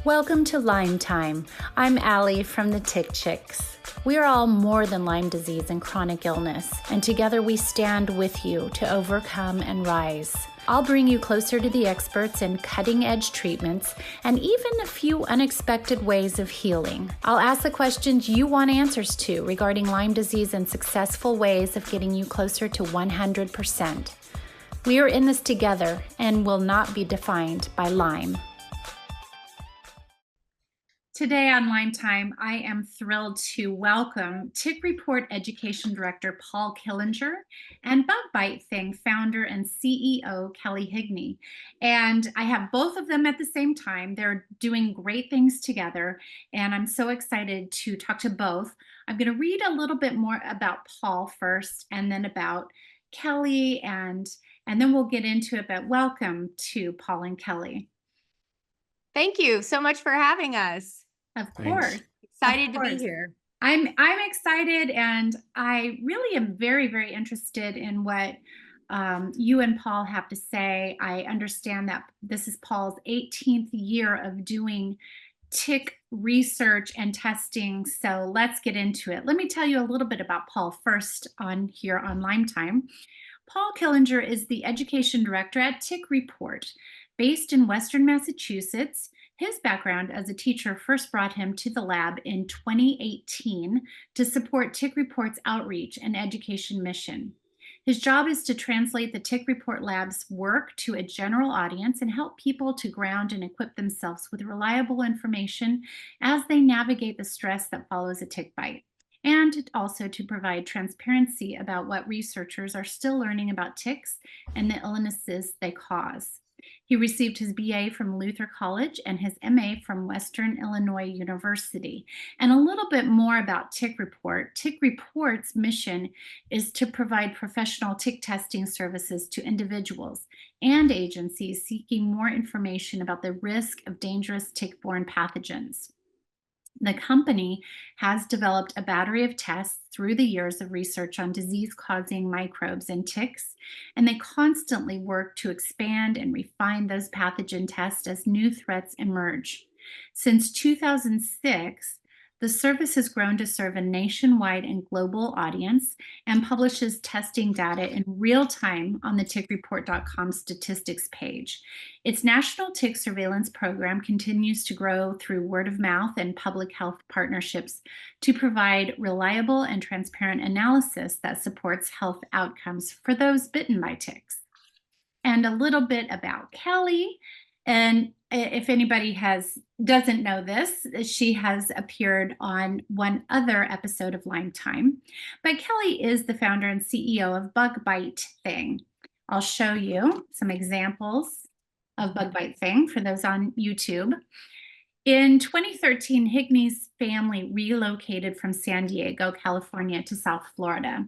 Welcome to Lyme Time. I'm Allie from the Tick Chicks. We are all more than Lyme disease and chronic illness, and together we stand with you to overcome and rise. I'll bring you closer to the experts in cutting-edge treatments and even a few unexpected ways of healing. I'll ask the questions you want answers to regarding Lyme disease and successful ways of getting you closer to 100%. We are in this together and will not be defined by Lyme. Today on Lyme Time, I am thrilled to welcome Tick Report Education Director Paul Killinger and Bug Bite Thing founder and CEO Kelly Higney. And I have both of them at the same time. They're doing great things together, and I'm so excited to talk to both. I'm going to read a little bit more about Paul first, and then about Kelly, and then we'll get into it. But welcome to Paul and Kelly. Thank you so much for having us. Of course. Excited to be here. I'm excited, and I really am very, very interested in what you and Paul have to say. I understand that this is Paul's 18th year of doing tick research and testing, so let's get into it. Let me tell you a little bit about Paul first on Lyme Time. Paul Killinger is the education director at Tick Report, based in Western Massachusetts. His background as a teacher first brought him to the lab in 2018 to support Tick Report's outreach and education mission. His job is to translate the Tick Report lab's work to a general audience and help people to ground and equip themselves with reliable information as they navigate the stress that follows a tick bite, and also to provide transparency about what researchers are still learning about ticks and the illnesses they cause. He received his BA from Luther College and his MA from Western Illinois University. And a little bit more about Tick Report. Tick Report's mission is to provide professional tick testing services to individuals and agencies seeking more information about the risk of dangerous tick-borne pathogens. The company has developed a battery of tests through the years of research on disease-causing microbes and ticks, and they constantly work to expand and refine those pathogen tests as new threats emerge. Since 2006, the service has grown to serve a nationwide and global audience and publishes testing data in real time on the tickreport.com statistics page. Its national tick surveillance program continues to grow through word of mouth and public health partnerships to provide reliable and transparent analysis that supports health outcomes for those bitten by ticks. And a little bit about Kelly. And if anybody doesn't know this, she has appeared on one other episode of Lyme Time. But Kelly is the founder and CEO of Bug Bite Thing. I'll show you some examples of Bug Bite Thing for those on YouTube. In 2013, Higney's family relocated from San Diego, California to South Florida.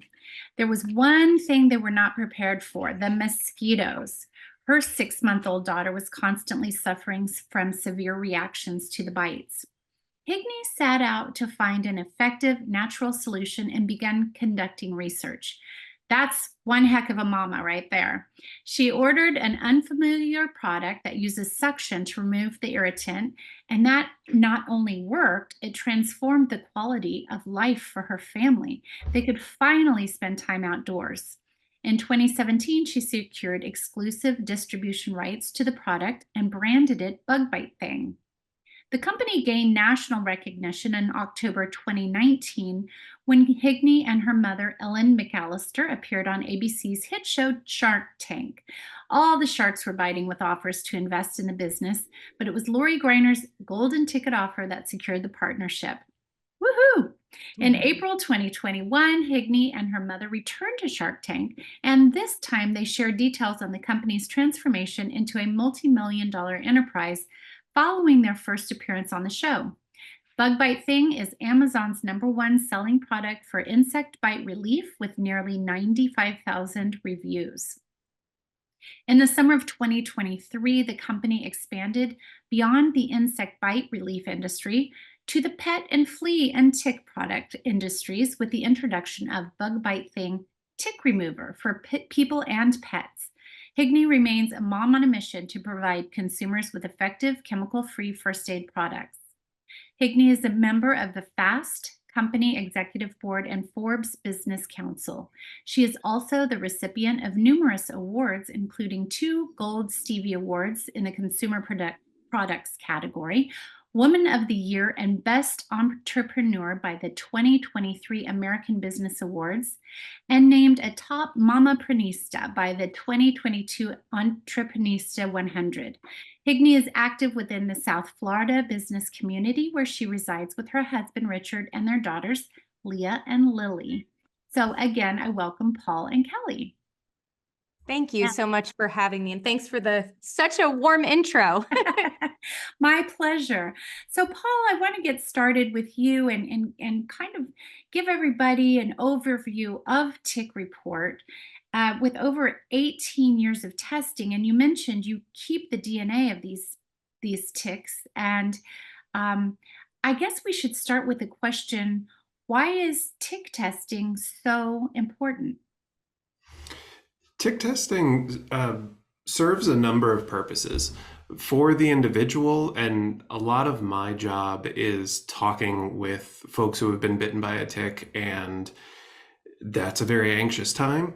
There was one thing they were not prepared for: the mosquitoes. Her 6-month-old daughter was constantly suffering from severe reactions to the bites. Higney set out to find an effective natural solution and began conducting research. That's one heck of a mama right there. She ordered an unfamiliar product that uses suction to remove the irritant, and that not only worked, it transformed the quality of life for her family. They could finally spend time outdoors. In 2017, she secured exclusive distribution rights to the product and branded it Bug Bite Thing. The company gained national recognition in October 2019 when Higney and her mother, Ellen McAllister, appeared on ABC's hit show Shark Tank. All the sharks were biting with offers to invest in the business, but it was Lori Greiner's golden ticket offer that secured the partnership. Woohoo! In April 2021, Higney and her mother returned to Shark Tank, and this time they shared details on the company's transformation into a multi-million-dollar enterprise following their first appearance on the show. Bug Bite Thing is Amazon's #1 selling product for insect bite relief with nearly 95,000 reviews. In the summer of 2023, the company expanded beyond the insect bite relief industry to the pet and flea and tick product industries with the introduction of Bug Bite Thing Tick Remover for people and pets. Higney remains a mom on a mission to provide consumers with effective chemical-free first aid products. Higney is a member of the Fast Company Executive Board and Forbes Business Council. She is also the recipient of numerous awards, including 2 Gold Stevie Awards in the Products category, Woman of the Year and Best Entrepreneur by the 2023 American Business Awards, and named a top Mamaprenista by the 2022 Entreprenista 100. Higney is active within the South Florida business community where she resides with her husband, Richard, and their daughters, Leah and Lily. So again, I welcome Paul and Kelly. Thank you so much for having me, and thanks for such a warm intro. My pleasure. So, Paul, I want to get started with you and kind of give everybody an overview of Tick Report. With over 18 years of testing, and you mentioned you keep the DNA of these ticks, and I guess we should start with the question: why is tick testing so important? Tick testing serves a number of purposes for the individual, and a lot of my job is talking with folks who have been bitten by a tick, and that's a very anxious time,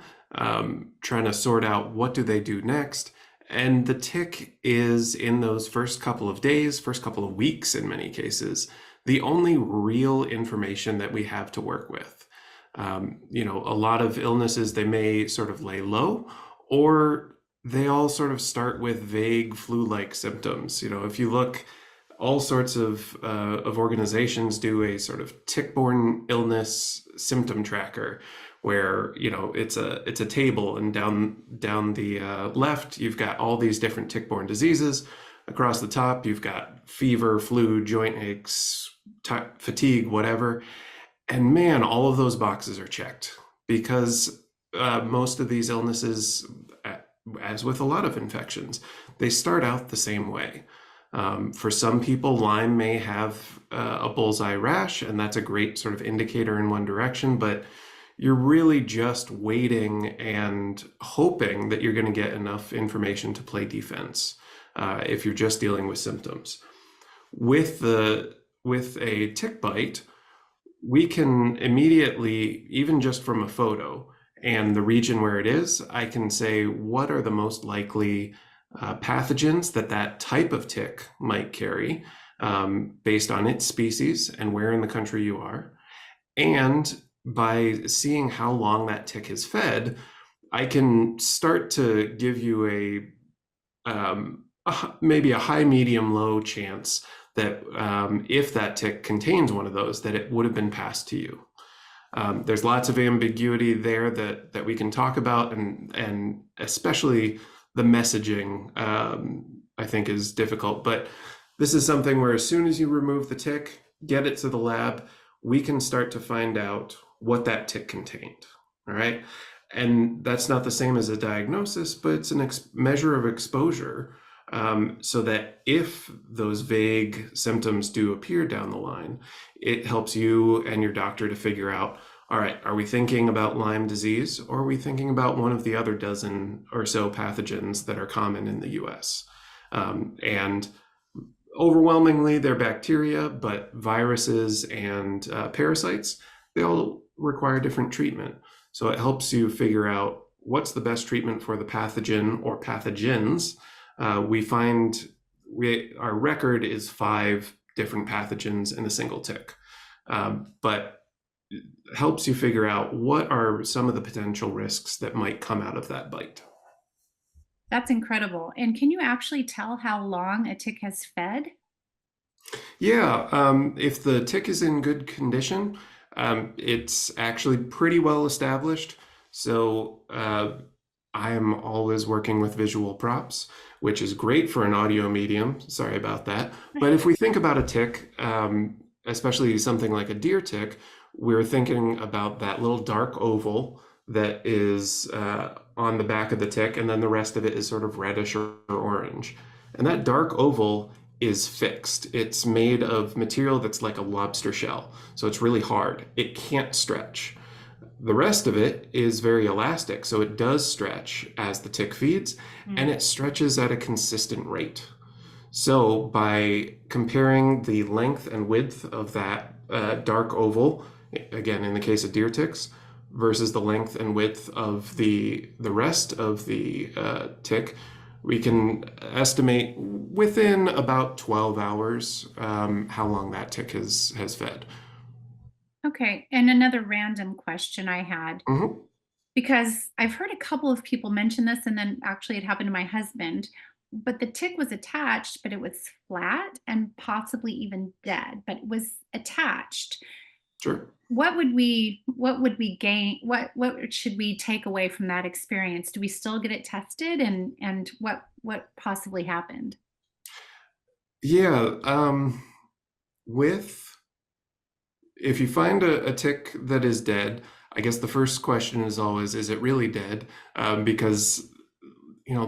trying to sort out what do they do next. And the tick is, in those first couple of days, first couple of weeks in many cases, the only real information that we have to work with. A lot of illnesses, they may sort of lay low, or they all sort of start with vague flu-like symptoms. If you look, all sorts of organizations do a sort of tick-borne illness symptom tracker, where it's a table, and down the left you've got all these different tick-borne diseases. Across the top you've got fever, flu, joint aches, fatigue, whatever. And man, all of those boxes are checked, because most of these illnesses, as with a lot of infections, they start out the same way. For some people, Lyme may have a bullseye rash, and that's a great sort of indicator in one direction, but you're really just waiting and hoping that you're going to get enough information to play defense if you're just dealing with symptoms. With a tick bite, we can immediately, even just from a photo and the region where it is, I can say what are the most likely pathogens that type of tick might carry, based on its species and where in the country you are. And by seeing how long that tick has fed, I can start to give you maybe a high, medium, low chance that if that tick contains one of those, that it would have been passed to you. There's lots of ambiguity there that we can talk about, and especially the messaging, I think, is difficult. But this is something where as soon as you remove the tick, get it to the lab, we can start to find out what that tick contained. All right. And that's not the same as a diagnosis, but it's a measure of exposure. So that if those vague symptoms do appear down the line, it helps you and your doctor to figure out, all right, are we thinking about Lyme disease, or are we thinking about one of the other dozen or so pathogens that are common in the US? And overwhelmingly, they're bacteria, but viruses and parasites, they all require different treatment. So it helps you figure out what's the best treatment for the pathogen or pathogens. We find our record is 5 different pathogens in a single tick, but it helps you figure out what are some of the potential risks that might come out of that bite. That's incredible. And can you actually tell how long a tick has fed? Yeah, if the tick is in good condition, it's actually pretty well established. So I am always working with visual props, which is great for an audio medium. Sorry about that. But if we think about a tick, especially something like a deer tick, we're thinking about that little dark oval that is on the back of the tick, and then the rest of it is sort of reddish or orange. And that dark oval is fixed. It's made of material that's like a lobster shell. So it's really hard. It can't stretch. The rest of it is very elastic, so it does stretch as the tick feeds, and it stretches at a consistent rate. So by comparing the length and width of that dark oval, again in the case of deer ticks, versus the length and width of the rest of the tick, we can estimate within about 12 hours how long that tick has fed. Okay. And another random question I had, Mm-hmm. because I've heard a couple of people mention this, and then actually it happened to my husband. But the tick was attached, but it was flat and possibly even dead, but it was attached. Sure. What would we gain? What should we take away from that experience? Do we still get it tested, and what possibly happened? Yeah. With If you find a tick that is dead, I guess the first question is always, is it really dead? Because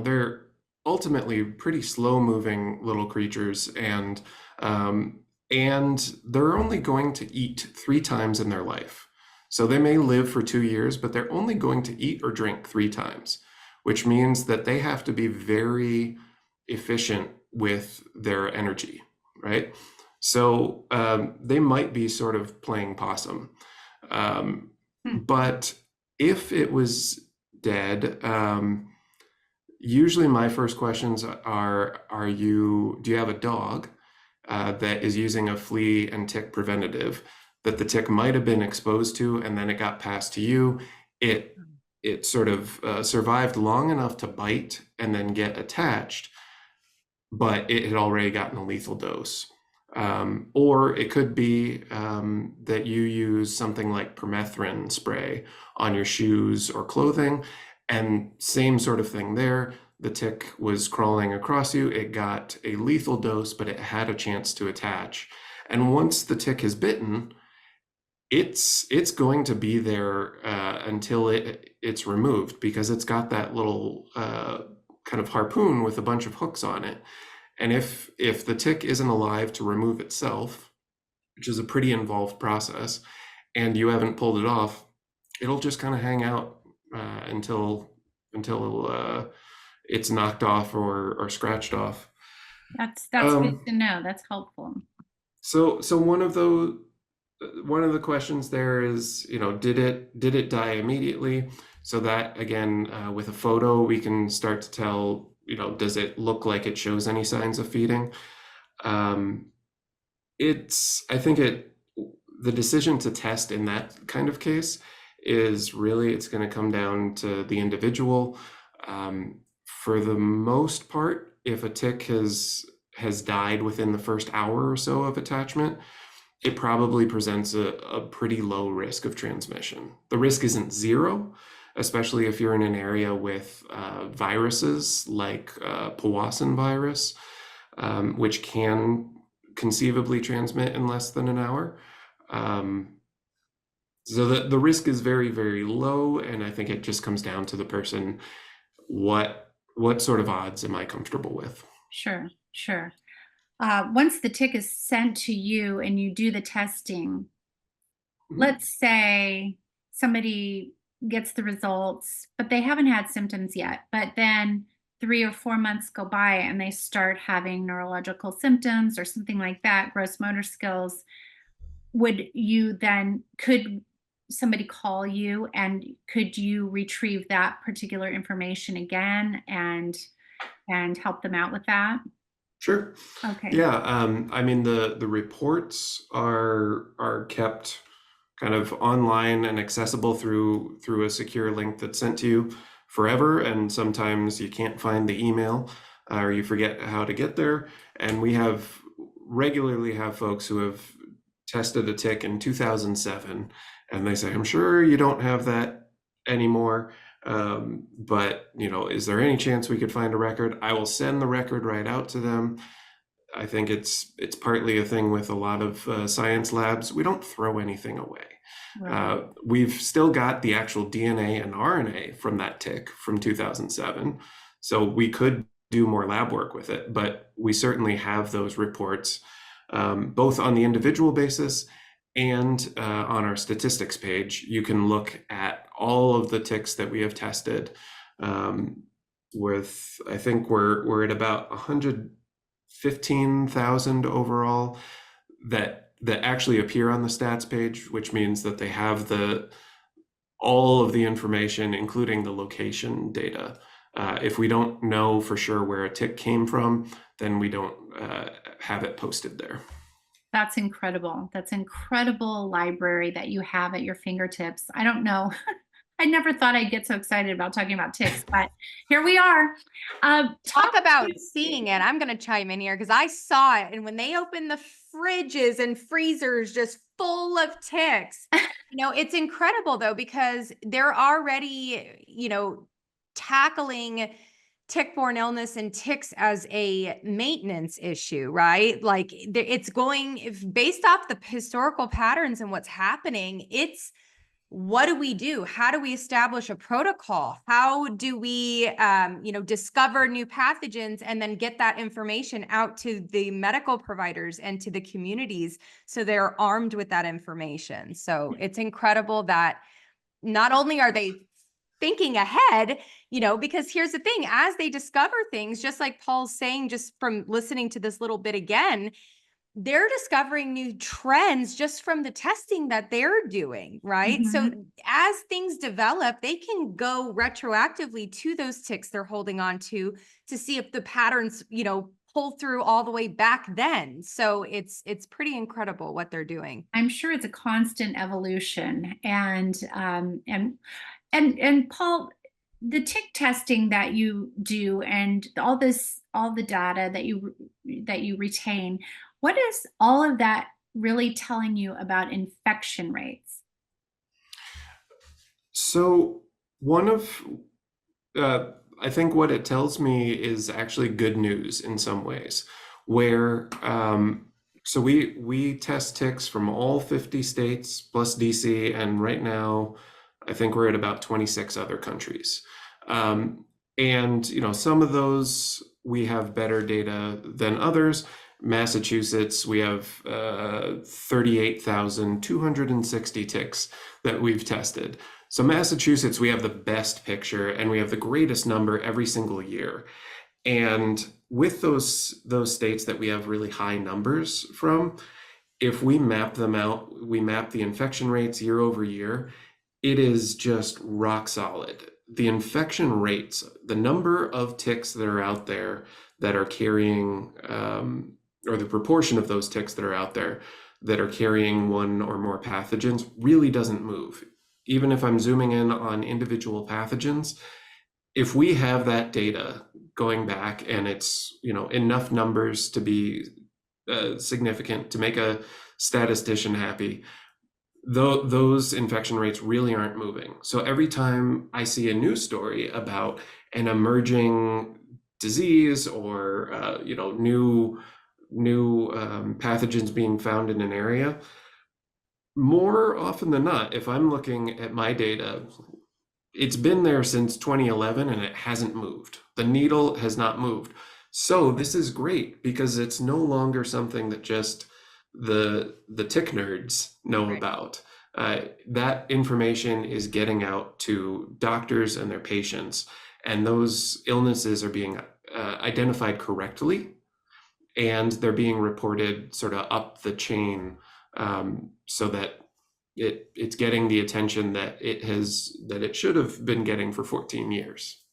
they're ultimately pretty slow-moving little creatures, and they're only going to eat 3 times in their life. So they may live for 2 years, but they're only going to eat or drink 3 times, which means that they have to be very efficient with their energy, right? So they might be sort of playing possum. But if it was dead, usually my first questions are, do you have a dog that is using a flea and tick preventative that the tick might have been exposed to, and then it got passed to you? It sort of survived long enough to bite and then get attached, but it had already gotten a lethal dose. Or it could be that you use something like permethrin spray on your shoes or clothing, and same sort of thing there. The tick was crawling across you, it got a lethal dose, but it had a chance to attach. And once the tick is bitten, it's going to be there until it's removed, because it's got that little kind of harpoon with a bunch of hooks on it. And if the tick isn't alive to remove itself, which is a pretty involved process, and you haven't pulled it off, it'll just kind of hang out until it's knocked off or scratched off. That's good to know. That's helpful. So one of the questions there is, did it die immediately? So that, again, with a photo, we can start to tell, does it look like it shows any signs of feeding? I think the decision to test in that kind of case is really, it's going to come down to the individual. For the most part, if a tick has died within the first hour or so of attachment, it probably presents a pretty low risk of transmission. The risk isn't zero, especially if you're in an area with viruses like Powassan virus, which can conceivably transmit in less than an hour. So the risk is very, very low, and I think it just comes down to the person. What sort of odds am I comfortable with? Sure. Once the tick is sent to you and you do the testing, let's say somebody gets the results, but they haven't had symptoms yet, but then 3 or 4 months go by and they start having neurological symptoms or something like that, gross motor skills. Could somebody call you, and could you retrieve that particular information again and help them out with that? Sure. Okay. Yeah. I mean, the reports are kept kind of online and accessible through a secure link that's sent to you forever. And sometimes you can't find the email or you forget how to get there. And we regularly have folks who have tested a tick in 2007, and they say, I'm sure you don't have that anymore. But is there any chance we could find a record? I will send the record right out to them. I think it's partly a thing with a lot of science labs. We don't throw anything away. Right. We've still got the actual DNA and RNA from that tick from 2007. So we could do more lab work with it, but we certainly have those reports, both on the individual basis And on our statistics page, you can look at all of the ticks that we have tested. I think we're at about 115,000 overall that actually appear on the stats page, which means that they have all of the information, including the location data. If we don't know for sure where a tick came from, then we don't have it posted there. That's incredible. That's incredible library that you have at your fingertips. I don't know. I never thought I'd get so excited about talking about ticks, but here we are. Talk about seeing it. I'm going to chime in here because I saw it. And when they opened the fridges and freezers just full of ticks, it's incredible though, because they're already, tackling tick-borne illness and ticks as a maintenance issue, right? Like it's based off the historical patterns and what's happening. It's what do we do? How do we establish a protocol? How do we, discover new pathogens and then get that information out to the medical providers and to the communities so they're armed with that information? So it's incredible that not only are they thinking ahead, because here's the thing, as they discover things, just like Paul's saying, just from listening to this little bit again, they're discovering new trends just from the testing that they're doing, right? Mm-hmm. So as things develop, they can go retroactively to those ticks they're holding on to see if the patterns, pull through all the way back then. So it's pretty incredible what they're doing. I'm sure it's a constant evolution. And Paul, the tick testing that you do and all the data that you retain, what is all of that really telling you about infection rates? So I think what it tells me is actually good news in some ways, where so we test ticks from all 50 states plus DC, and right now I think we're at about 26 other countries. And some of those we have better data than others. Massachusetts, we have 38,260 ticks that we've tested. So Massachusetts, we have the best picture and we have the greatest number every single year. And with those states that we have really high numbers from, if we map them out, we map the infection rates year over year, it is just rock solid. The infection rates, the number of ticks that are out there that are carrying, or the proportion of those ticks that are out there that are carrying one or more pathogens really doesn't move. Even if I'm zooming in on individual pathogens, if we have that data going back and it's enough numbers to be significant to make a statistician happy, those infection rates really aren't moving. So every time I see a news story about an emerging disease or new pathogens being found in an area, more often than not, if I'm looking at my data, it's been there since 2011 and it hasn't moved. The needle has not moved. So this is great because it's no longer something that just the tick nerds know about. That information is getting out to doctors and their patients, and those illnesses are being identified correctly, and they're being reported sort of up the chain, so that it's getting the attention that it should have been getting for 14 years.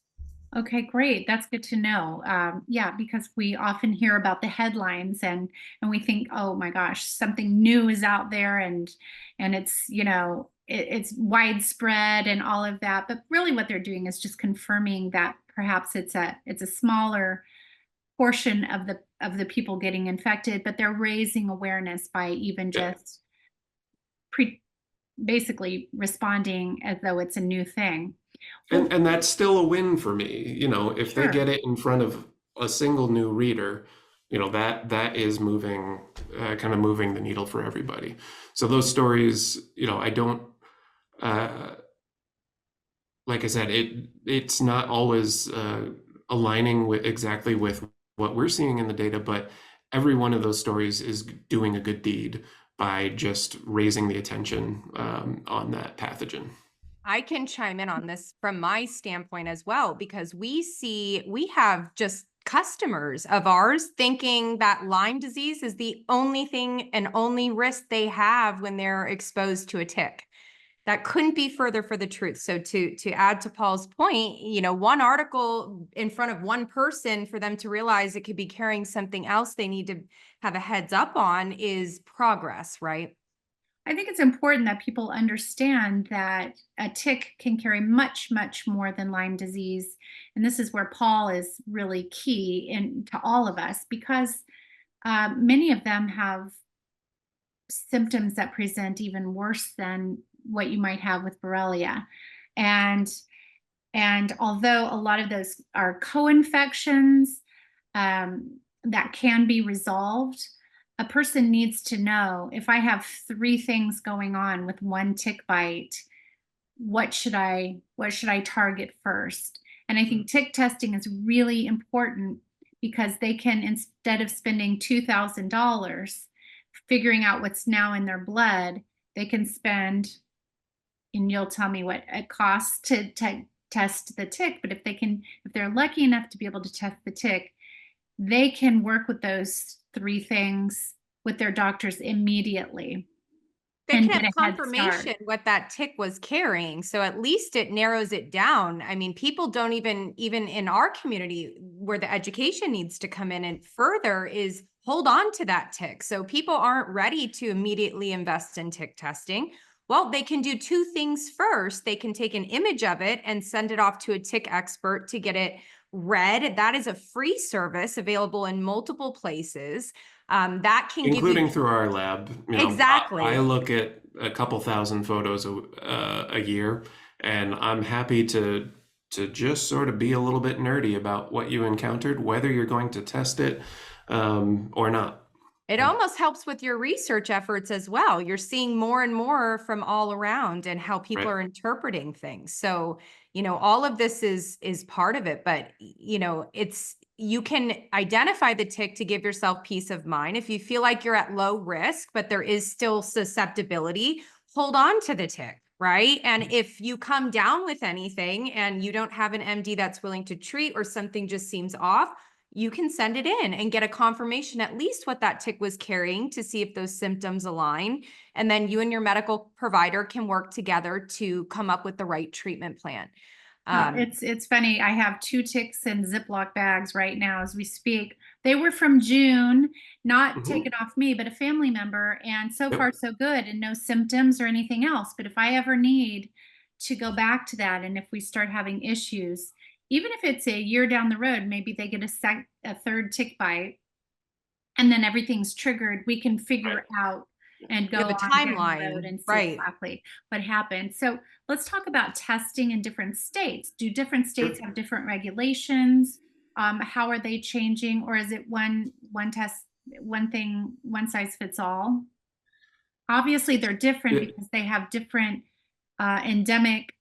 Okay, great. That's good to know. Yeah, because we often hear about the headlines and we think, oh my gosh, something new is out there and it's it's widespread and all of that. But really, what they're doing is just confirming that perhaps it's a smaller portion of the people getting infected, but they're raising awareness by even just basically responding as though it's a new thing. And that's still a win for me. If Sure. they get it in front of a single new reader, that is moving, kind of moving the needle for everybody. So those stories, I don't, like I said, it's not always aligning exactly with what we're seeing in the data, but every one of those stories is doing a good deed by just raising the attention on that pathogen. I can chime in on this from my standpoint as well, because we have just customers of ours thinking that Lyme disease is the only thing and only risk they have when they're exposed to a tick. That couldn't be further for the truth. So to add to Paul's point, one article in front of one person for them to realize it could be carrying something else they need to have a heads up on is progress, right? I think it's important that people understand that a tick can carry much, much more than Lyme disease. And this is where Paul is really key to all of us, because many of them have symptoms that present even worse than what you might have with Borrelia. And although a lot of those are co-infections that can be resolved, a person needs to know, if I have 3 things going on with one tick bite, what should I target first? And I think tick testing is really important, because they can, instead of spending $2,000 figuring out what's now in their blood, they can spend, and you'll tell me what it costs to test the tick, but if they're lucky enough to be able to test the tick, they can work with those 3 things with their doctors immediately They and can get have a head start. confirmation what that tick was carrying. So at least it narrows it down. I mean, people don't even in our community, where the education needs to come in and further, is hold on to that tick. So people aren't ready to immediately invest in tick testing. Well, they can do 2 things first. They can take an image of it and send it off to a tick expert to get it read. That is a free service available in multiple places. That can Including give you through our lab. exactly. I look at a couple thousand photos a year, and I'm happy to just sort of be a little bit nerdy about what you encountered, whether you're going to test it or not. It almost helps with your research efforts as well. You're seeing more and more from all around and how people Right. are interpreting things. So, all of this is part of it, but you can identify the tick to give yourself peace of mind. If you feel like you're at low risk, but there is still susceptibility, hold on to the tick, right? And if you come down with anything and you don't have an MD that's willing to treat, or something just seems off, you can send it in and get a confirmation, at least what that tick was carrying, to see if those symptoms align. And then you and your medical provider can work together to come up with the right treatment plan. It's funny. I have 2 ticks in Ziploc bags right now as we speak. They were from June, not taken off me, but a family member. And so far, so good, and no symptoms or anything else. But if I ever need to go back to that, and if we start having issues, even if it's a year down the road, maybe they get a 3rd tick bite, and then everything's triggered, we can figure out and go You have a on down the timeline, road and see right? exactly what happened. So let's talk about testing in different states. Do different states have different regulations? How are they changing, or is it one test, one thing, one size fits all? Obviously, they're different It, because they have different endemic,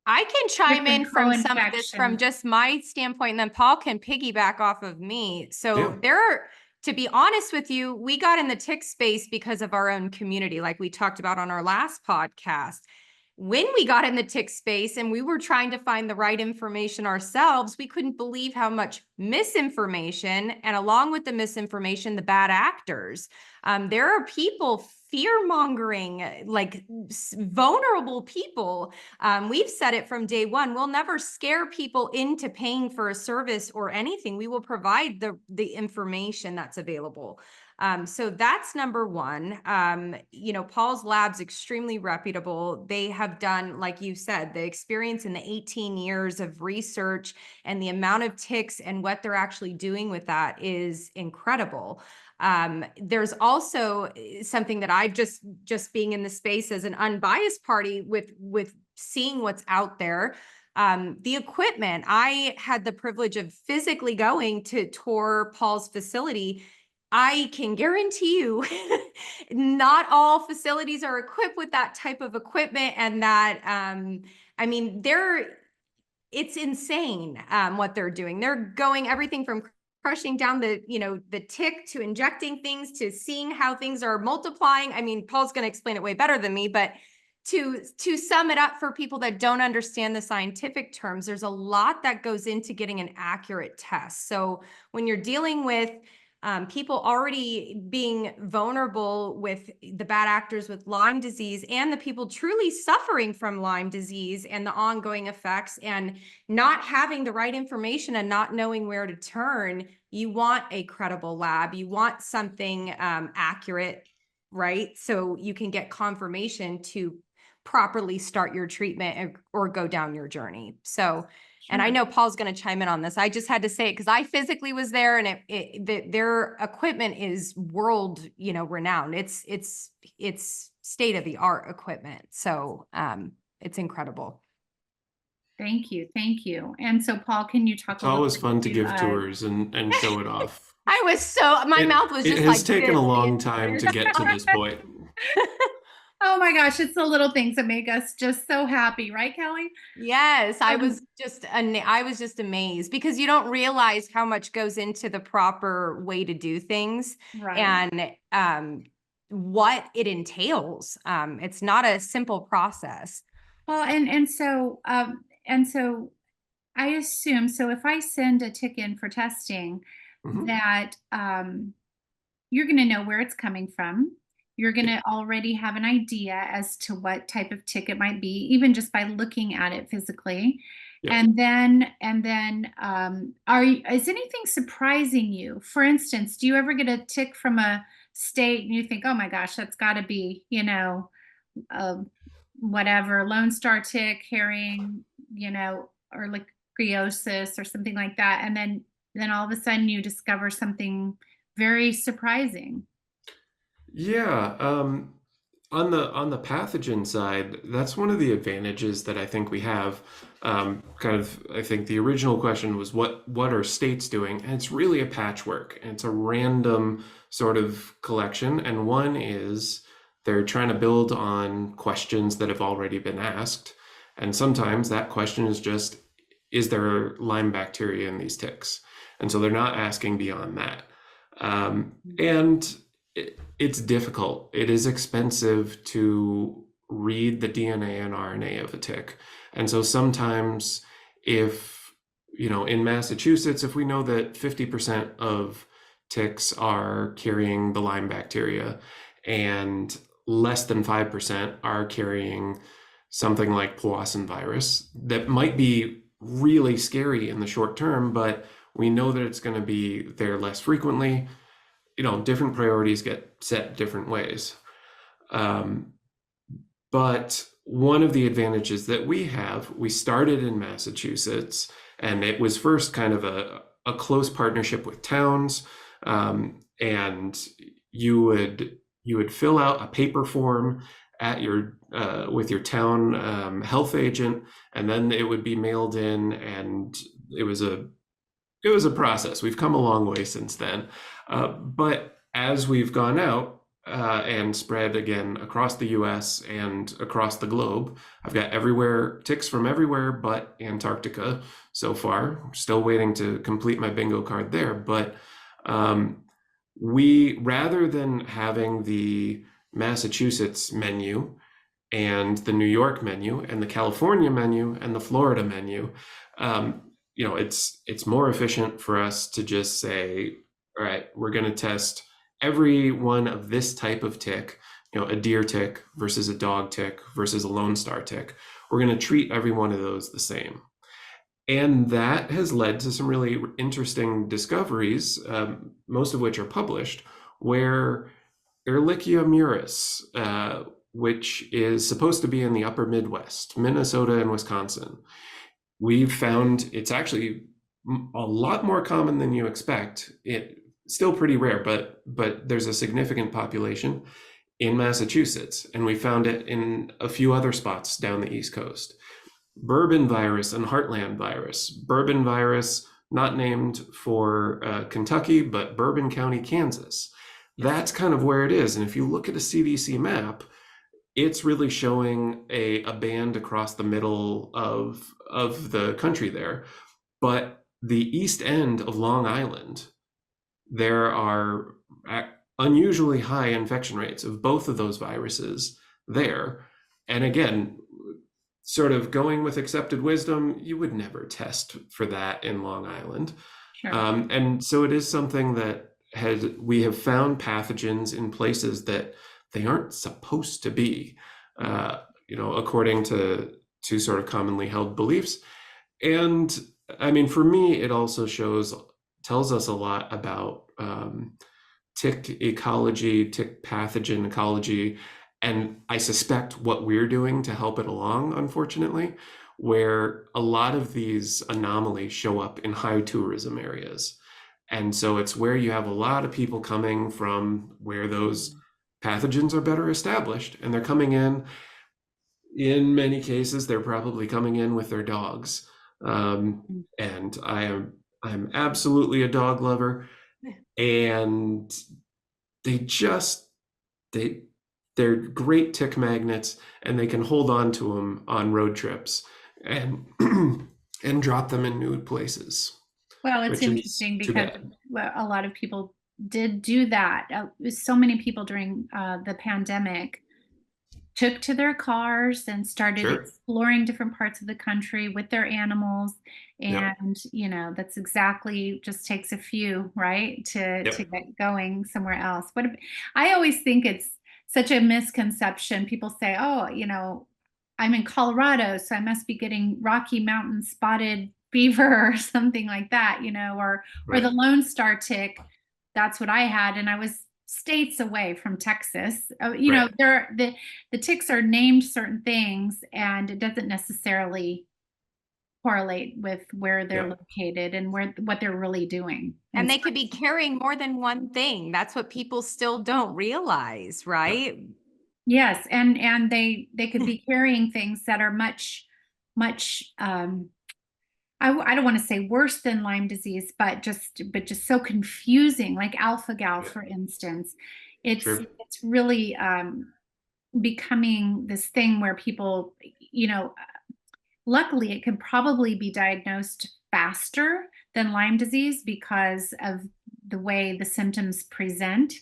I can chime in different from some of this from co-infections. just my standpoint, and then Paul can piggyback off of me. So yeah. to be honest with you, we got in the tick space because of our own community, like we talked about on our last podcast. When we got in the tick space and we were trying to find the right information ourselves, we couldn't believe how much misinformation, and along with the misinformation, the bad actors. There are people fear mongering, like vulnerable people. We've said it from day one. We'll never scare people into paying for a service or anything. We will provide the information that's available. So that's number one. Paul's lab's extremely reputable. They have done, like you said, the experience in the 18 years of research, and the amount of ticks and what they're actually doing with that is incredible. There's also something that I've just being in the space as an unbiased party with seeing what's out there. The equipment, I had the privilege of physically going to tour Paul's facility. I can guarantee you not all facilities are equipped with that type of equipment, and that, it's insane what they're doing. They're going everything from crushing down the, the tick, to injecting things, to seeing how things are multiplying. I mean, Paul's going to explain it way better than me, but to sum it up for people that don't understand the scientific terms, there's a lot that goes into getting an accurate test. So when you're dealing with people already being vulnerable with the bad actors with Lyme disease, and the people truly suffering from Lyme disease and the ongoing effects, and not having the right information and not knowing where to turn, you want a credible lab. You want something accurate, right? So you can get confirmation to properly start your treatment or go down your journey. So, and I know Paul's going to chime in on this. I just had to say it because I physically was there, and their equipment is world, renowned. It's state of the art equipment. So, it's incredible. Thank you. Thank you. And so, Paul, can you talk It's a little always bit fun to give tours and show it off. I was my mouth was just it like has taken this a long the time entire to get to this point. Oh my gosh, it's the little things that make us just so happy, right, Kelly? Yes, I was just amazed, because you don't realize how much goes into the proper way to do things, Right. and what it entails. It's not a simple process. Well, and so I assume, so if I send a tick in for testing, Mhm. that you're going to know where it's coming from. You're going to already have an idea as to what type of tick it might be, even just by looking at it physically. Yeah. And then, is anything surprising you? For instance, do you ever get a tick from a state and you think, oh my gosh, that's got to be, uh, whatever, Lone Star tick, herring, or like Babesiosis or something like that, and then all of a sudden you discover something very surprising. Yeah, on the pathogen side, that's one of the advantages that I think we have. I think the original question was what are states doing? And it's really a patchwork, and it's a random sort of collection. And one is they're trying to build on questions that have already been asked. And sometimes that question is just, is there Lyme bacteria in these ticks? And so they're not asking beyond that. And it's difficult. It is expensive to read the DNA and RNA of a tick. And so sometimes if, in Massachusetts, if we know that 50% of ticks are carrying the Lyme bacteria and less than 5% are carrying something like Powassan virus, that might be really scary in the short term, but we know that it's going to be there less frequently. Different priorities get set different ways. But one of the advantages that we started in Massachusetts, and it was first kind of a close partnership with towns. And you would fill out a paper form at with your town health agent, and then it would be mailed in, and it was a process. We've come a long way since then. But as we've gone out and spread again across the US and across the globe, I've got ticks from everywhere but Antarctica so far. Still waiting to complete my bingo card there. But we, rather than having the Massachusetts menu and the New York menu and the California menu and the Florida menu, it's more efficient for us to just say, all right, we're going to test every one of this type of tick, a deer tick versus a dog tick versus a Lone Star tick. We're going to treat every one of those the same. And that has led to some really interesting discoveries, most of which are published, where Ehrlichia murus, which is supposed to be in the upper Midwest, Minnesota and Wisconsin, we've found it's actually a lot more common than you expect. It's still pretty rare, but there's a significant population in Massachusetts, and we found it in a few other spots down the East Coast. Bourbon virus and Heartland virus. Bourbon virus, not named for Kentucky, but Bourbon County, Kansas. That's kind of where it is. And if you look at a CDC map, it's really showing a band across the middle of the country there. But the east end of Long Island there are unusually high infection rates of both of those viruses there. And again, sort of going with accepted wisdom, you would never test for that in Long Island. Sure. And so it is something that we have found pathogens in places that they aren't supposed to be, according to sort of commonly held beliefs. And I mean, for me, it also tells us a lot about tick ecology, tick pathogen ecology, and I suspect what we're doing to help it along, unfortunately, where a lot of these anomalies show up in high tourism areas. And so it's where you have a lot of people coming from where those pathogens are better established, and they're coming in many cases, they're probably coming in with their dogs. And I'm absolutely a dog lover, and they're great tick magnets, and they can hold on to them on road trips and and drop them in new places. Well, it's interesting because a lot of people did do that. So many people during the pandemic took to their cars and started exploring different parts of the country with their animals. And, that's exactly, just takes a few, right, to get going somewhere else. I always think it's such a misconception. People say, oh, I'm in Colorado, so I must be getting Rocky Mountain spotted fever or something like that, or the Lone Star tick. That's what I had. And I was states away from Texas. The ticks are named certain things, and it doesn't necessarily correlate with where they're located and what they're really doing. And they could be carrying more than one thing. That's what people still don't realize, right? Yes, and they could be carrying things that are much I don't want to say worse than Lyme disease, but just so confusing, like alpha-gal, for instance. It's really becoming this thing where people, luckily it can probably be diagnosed faster than Lyme disease because of the way the symptoms present.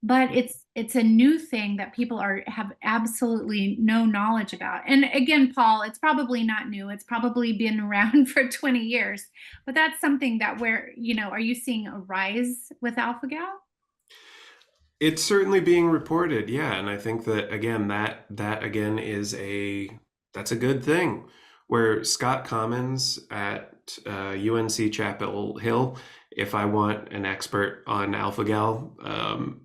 But it's a new thing that people have absolutely no knowledge about. And again, Paul, it's probably not new. It's probably been around for 20 years. But that's something that are you seeing a rise with alpha-gal? It's certainly being reported, yeah. And I think that again, that again that's a good thing. Where Scott Commons at UNC Chapel Hill, if I want an expert on alpha-gal,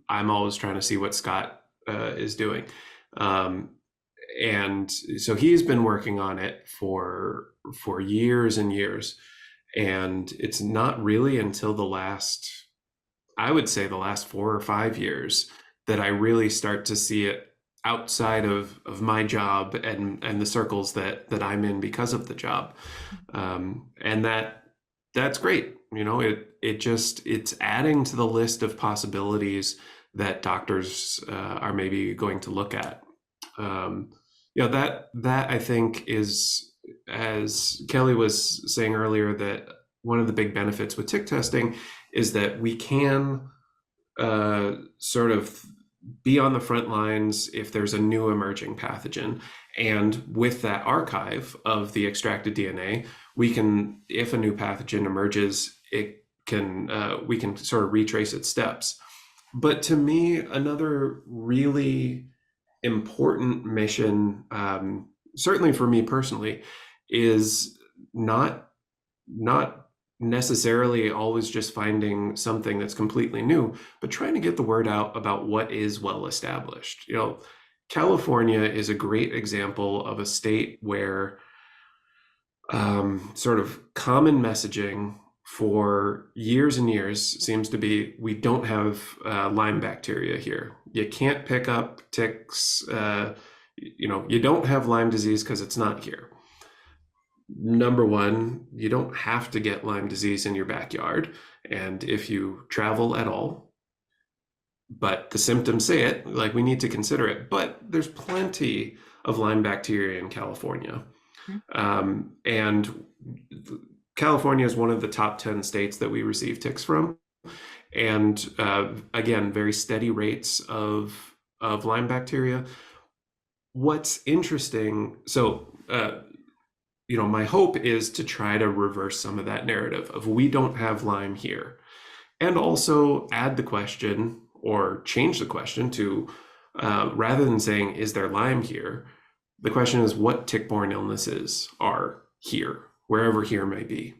I'm always trying to see what Scott is doing. And so he's been working on it for years and years. And it's not really until I would say the last 4 or 5 years that I really start to see it outside of my job and the circles that I'm in because of the job. And that's great. It's adding to the list of possibilities that doctors are maybe going to look at. That I think is, as Kelly was saying earlier, that one of the big benefits with tick testing is that we can sort of be on the front lines if there's a new emerging pathogen. And with that archive of the extracted DNA, we can, if a new pathogen emerges, we can sort of retrace its steps. But to me, another really important mission, certainly for me personally, is not necessarily always just finding something that's completely new, but trying to get the word out about what is well established. California is a great example of a state where sort of common messaging for years and years seems to be, we don't have Lyme bacteria here. You can't pick up ticks. You don't have Lyme disease because it's not here. Number one, you don't have to get Lyme disease in your backyard. And if you travel at all, but the symptoms say it, like, we need to consider it. But there's plenty of Lyme bacteria in California. And California is one of the top 10 states that we receive ticks from. and again, very steady rates of Lyme bacteria. What's interesting, so my hope is to try to reverse some of that narrative of we don't have Lyme here, and also add the question or change the question to rather than saying, is there Lyme here? The question is, what tick-borne illnesses are here, wherever here may be?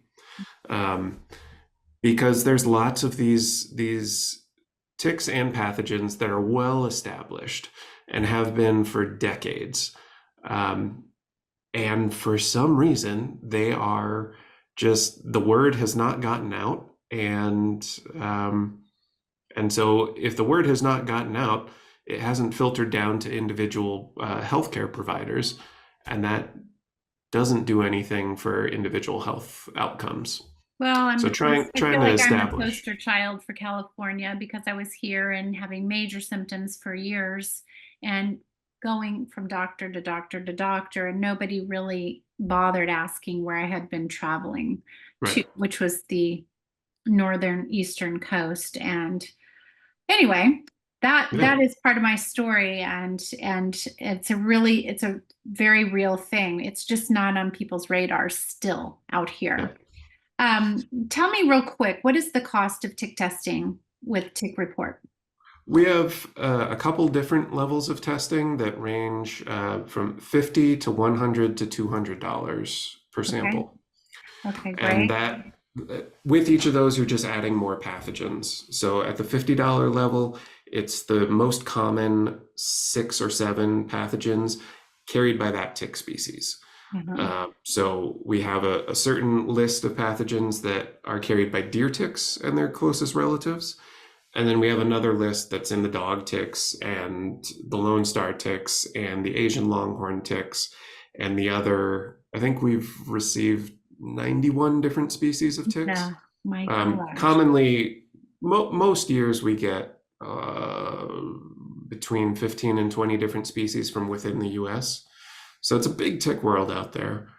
Because there's lots of these ticks and pathogens that are well established and have been for decades. And for some reason, they are just, the word has not gotten out. And so if the word has not gotten out, it hasn't filtered down to individual healthcare providers, and that doesn't do anything for individual health outcomes. Well, So I trying feel to like I'm the establish. poster child for California because I was here and having major symptoms for years and going from doctor to doctor to doctor, and nobody really bothered asking where I had been traveling to, Right. which was the northern eastern coast. And anyway, that Yeah. is part of my story, and it's a very real thing. It's just not on people's radars still out Yeah. here. Tell me real quick, what is the cost of tick testing with Tick Report? We have a couple different levels of testing that range from $50 to $100 to $200 per Okay. sample. Okay, And great. that, with each of those, you're just adding more pathogens. So at the $50 level, it's the most common 6 or 7 pathogens carried by that tick species. So we have a certain list of pathogens that are carried by deer ticks and their closest relatives. And then we have another list that's in the dog ticks and the Lone Star ticks and the Asian longhorn ticks and the other, I think we've received 91 different species of ticks. Yeah, my gosh. Commonly, most years we get between 15 and 20 different species from within the US. So it's a big tick world out there.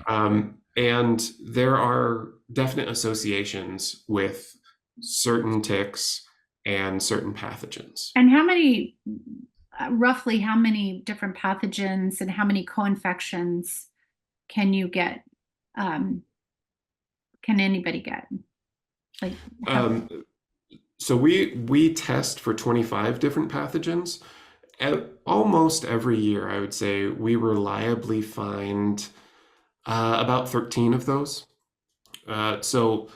And there are definite associations with certain ticks and certain pathogens. And how many, roughly how many different pathogens and how many co-infections can you get? Can anybody get? Like, So we test for 25 different pathogens. Almost every year, I would say, we reliably find about 13 of those. So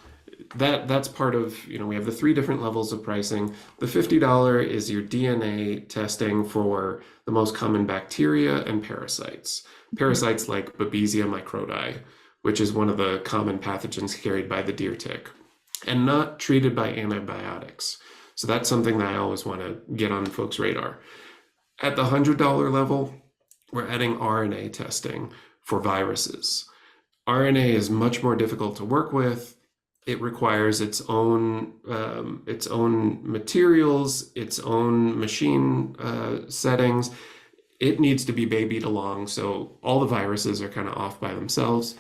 that's part of, we have the 3 different levels of pricing. The $50 is your DNA testing for the most common bacteria and parasites. Parasites like Babesia microti, which is one of the common pathogens carried by the deer tick, and not treated by antibiotics. So that's something that I always want to get on folks' radar. At the $100 level, we're adding RNA testing for viruses. RNA is much more difficult to work with. It requires its own materials, its own machine settings. It needs to be babied along, so all the viruses are kind of off by themselves.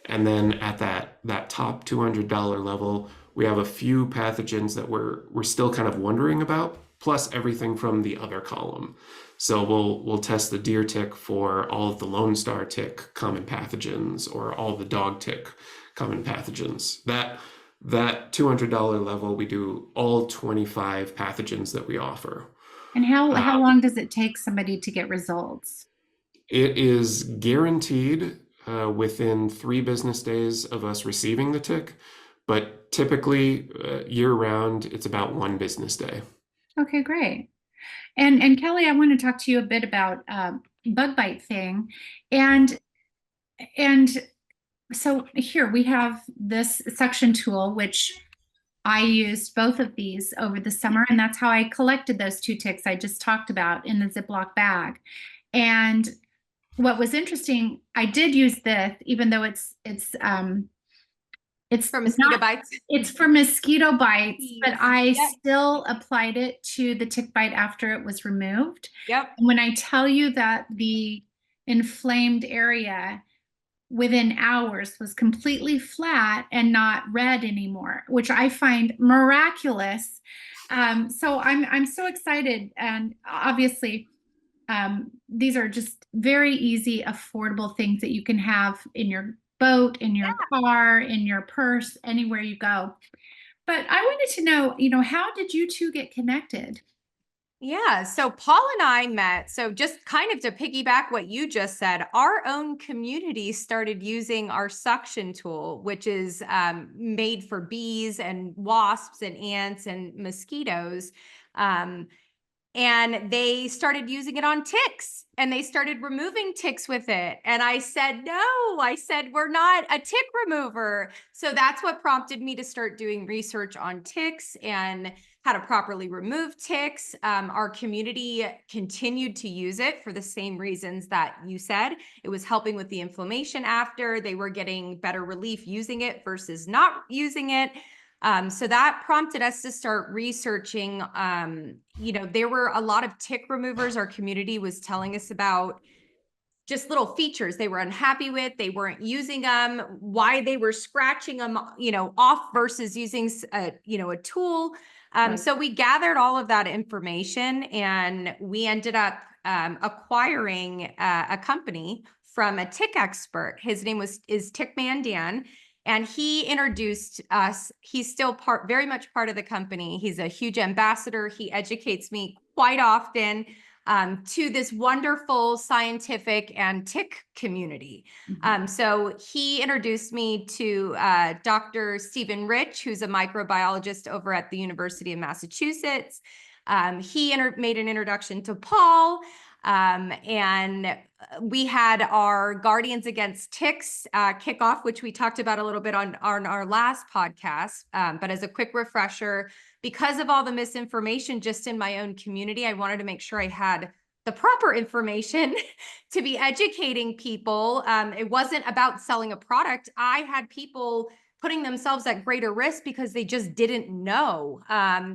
And then at that top $200 level, we have a few pathogens that we're still kind of wondering about, plus everything from the other column. So we'll test the deer tick for all of the Lone Star tick common pathogens or all the dog tick common pathogens. That $200 level, we do all 25 pathogens that we offer. and how long does it take somebody to get results? It is guaranteed within 3 business days of us receiving the tick, but typically year round, it's about 1 business day. Okay, great. And Kelly, I want to talk to you a bit about bug bite thing. And so here we have this suction tool, which I used both of these over the summer, and that's how I collected those 2 ticks I just talked about in the Ziploc bag. And what was interesting, I did use this, even though it's For mosquito not, bites. it's for mosquito bites, but I Yep. still applied it to the tick bite after it was removed. Yep. And when I tell you that the inflamed area within hours was completely flat and not red anymore, which I find miraculous. So I'm so excited, and obviously, these are just very easy, affordable things that you can have in your boat, in your car, in your purse, anywhere you go. But I wanted to know, how did you two get connected? Yeah, so Paul and I met. So just kind of to piggyback what you just said, our own community started using our suction tool, which is made for bees and wasps and ants and mosquitoes. Um, and they started using it on ticks, and they started removing ticks with it. And I said, no, I said, we're not a tick remover. So that's what prompted me to start doing research on ticks and how to properly remove ticks. Our community continued to use it for the same reasons that you said. It was helping with the inflammation after. They were getting better relief using it versus not using it. So that prompted us to start researching. There were a lot of tick removers our community was telling us about, just little features they were unhappy with, they weren't using them, why they were scratching them, off versus using a tool. Right. So we gathered all of that information, and we ended up acquiring a company from a tick expert. His name is Tickman Dan. And he introduced us. He's still very much part of the company. He's a huge ambassador. He educates me quite often to this wonderful scientific and tick community. So he introduced me to Dr. Stephen Rich, who's a microbiologist over at the University of Massachusetts. He made an introduction to Paul. And we had our Guardians Against Ticks kickoff, which we talked about a little bit on our last podcast. But as a quick refresher, because of all the misinformation just in my own community, I wanted to make sure I had the proper information to be educating people. It wasn't about selling a product. I had people putting themselves at greater risk because they just didn't know.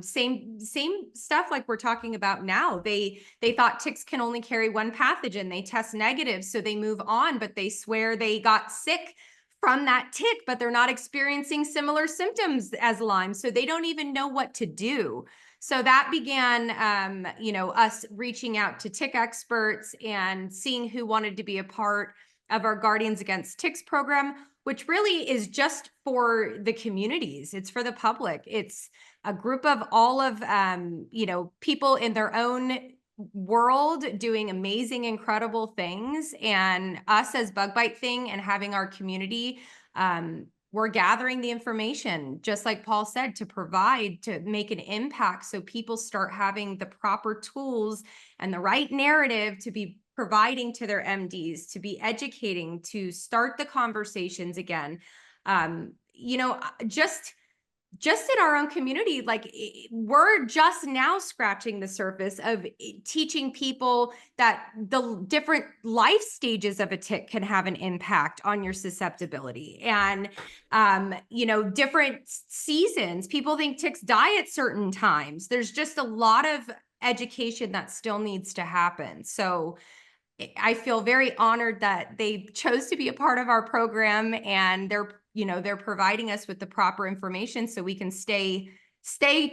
Same stuff like we're talking about now. They thought ticks can only carry one pathogen. They test negative, so they move on, but they swear they got sick from that tick, but they're not experiencing similar symptoms as Lyme, so they don't even know what to do. So that began, us reaching out to tick experts and seeing who wanted to be a part of our Guardians Against Ticks program, which really is just for the communities. It's for the public. It's a group of all of, people in their own world doing amazing, incredible things. And us as Bug Bite Thing and having our community, we're gathering the information, just like Paul said, to provide, to make an impact so people start having the proper tools and the right narrative to be providing to their MDs, to be educating, to start the conversations again. Just in our own community, like we're just now scratching the surface of teaching people that the different life stages of a tick can have an impact on your susceptibility, and different seasons. People think ticks die at certain times. There's just a lot of education that still needs to happen. So I feel very honored that they chose to be a part of our program, and they're providing us with the proper information so we can stay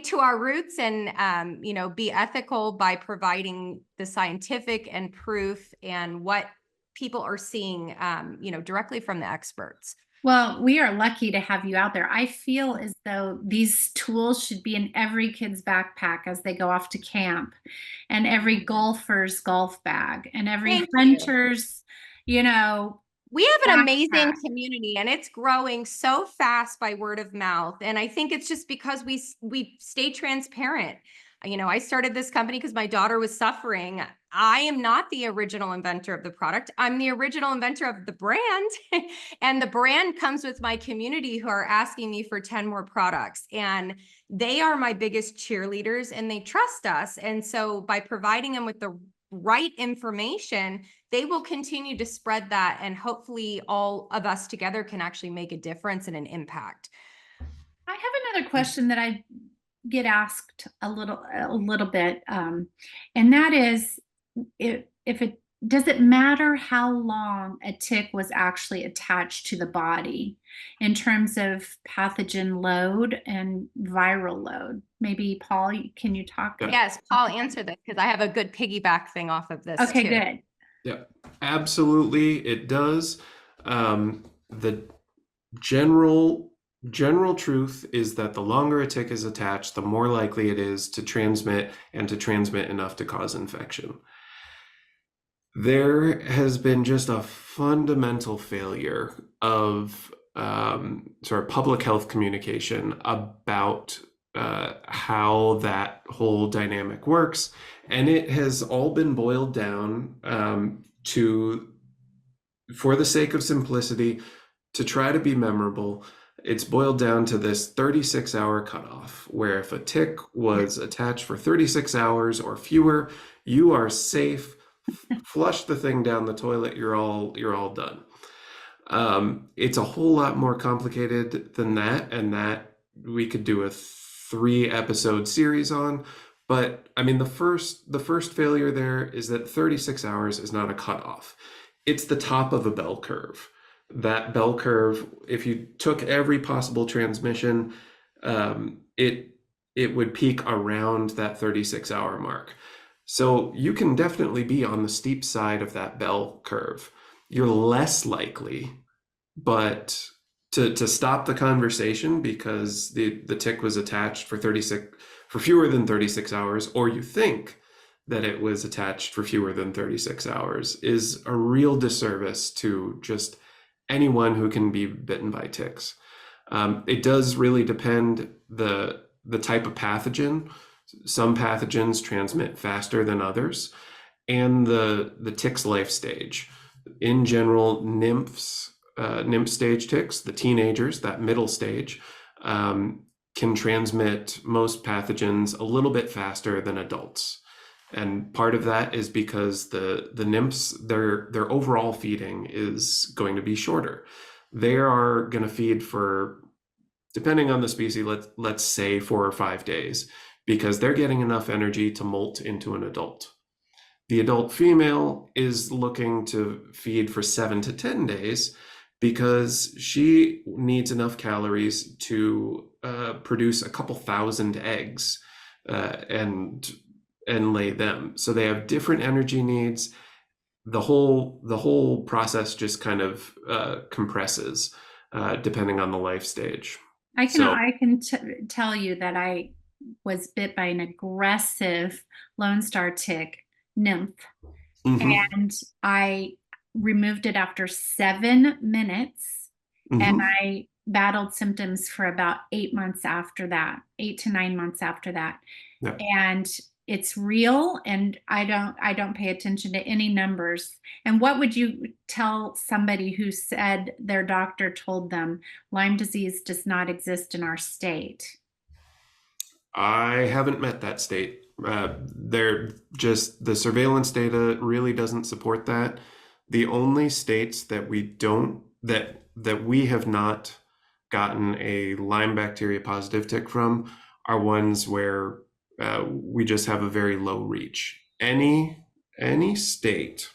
to our roots and be ethical by providing the scientific and proof and what people are seeing directly from the experts. Well, we are lucky to have you out there. I feel as though these tools should be in every kid's backpack as they go off to camp, and every golfer's golf bag, and every Thank you. hunter's, you know, We have an amazing backpack. community, and it's growing so fast by word of mouth. And I think it's just because we stay transparent. I started this company because my daughter was suffering. I am not the original inventor of the product. I'm the original inventor of the brand. And the brand comes with my community who are asking me for 10 more products. And they are my biggest cheerleaders, and they trust us. And so by providing them with the right information, they will continue to spread that, and hopefully all of us together can actually make a difference and an impact. I have another question that I get asked a little bit, and that is, if does it matter how long a tick was actually attached to the body in terms of pathogen load and viral load? Maybe Paul, can you talk? Yeah. Yes, Paul, answer this because I have a good piggyback thing off of this Okay, too. good. Yeah, absolutely, it does. The general truth is that the longer a tick is attached, the more likely it is to transmit and to transmit enough to cause infection. There has been just a fundamental failure of sort of public health communication about how that whole dynamic works. And it has all been boiled down to, for the sake of simplicity, to try to be memorable. It's boiled down to this 36-hour cutoff, where if a tick was attached for 36 hours or fewer, you are safe. Flush the thing down the toilet, you're all done. It's a whole lot more complicated than that, and that we could do a 3-episode series on. But I mean, the first failure there is that 36 hours is not a cutoff. It's the top of a bell curve. That bell curve, if you took every possible transmission, it would peak around that 36-hour mark. So you can definitely be on the steep side of that bell curve. You're less likely, but to stop the conversation because the tick was attached for fewer than 36 hours, or you think that it was attached for fewer than 36 hours, is a real disservice to just anyone who can be bitten by ticks. It does really depend the type of pathogen. Some pathogens transmit faster than others, and the tick's life stage. In general, nymph stage ticks, the teenagers, that middle stage, can transmit most pathogens a little bit faster than adults. And part of that is because the nymphs, their overall feeding is going to be shorter. They are going to feed for, depending on the species, let's say 4 or 5 days, because they're getting enough energy to molt into an adult. The adult female is looking to feed for 7 to 10 days because she needs enough calories to produce a couple thousand eggs and lay them. So they have different energy needs. The whole process just kind of compresses depending on the life stage. I can tell you that I was bit by an aggressive Lone Star tick nymph, and I removed it after 7 minutes, and I battled symptoms for about 8 months after that, 8 to 9 months after that. Yeah. And it's real, and I don't pay attention to any numbers. And what would you tell somebody who said their doctor told them Lyme disease does not exist in our state? I haven't met that state. They're just, the surveillance data really doesn't support that. The only states that we have not gotten a Lyme bacteria positive tick from are ones where we just have a very low reach. Any state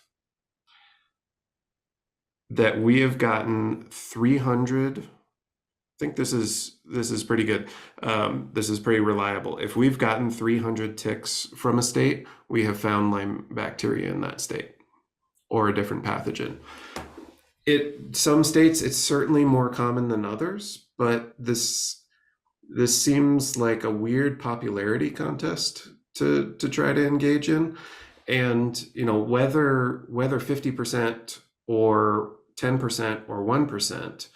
that we have gotten 300, I think this is pretty good. This is pretty reliable. If we've gotten 300 ticks from a state, we have found Lyme bacteria in that state or a different pathogen. Some states it's certainly more common than others, but this seems like a weird popularity contest to try to engage in. And whether 50% or 10% or 1%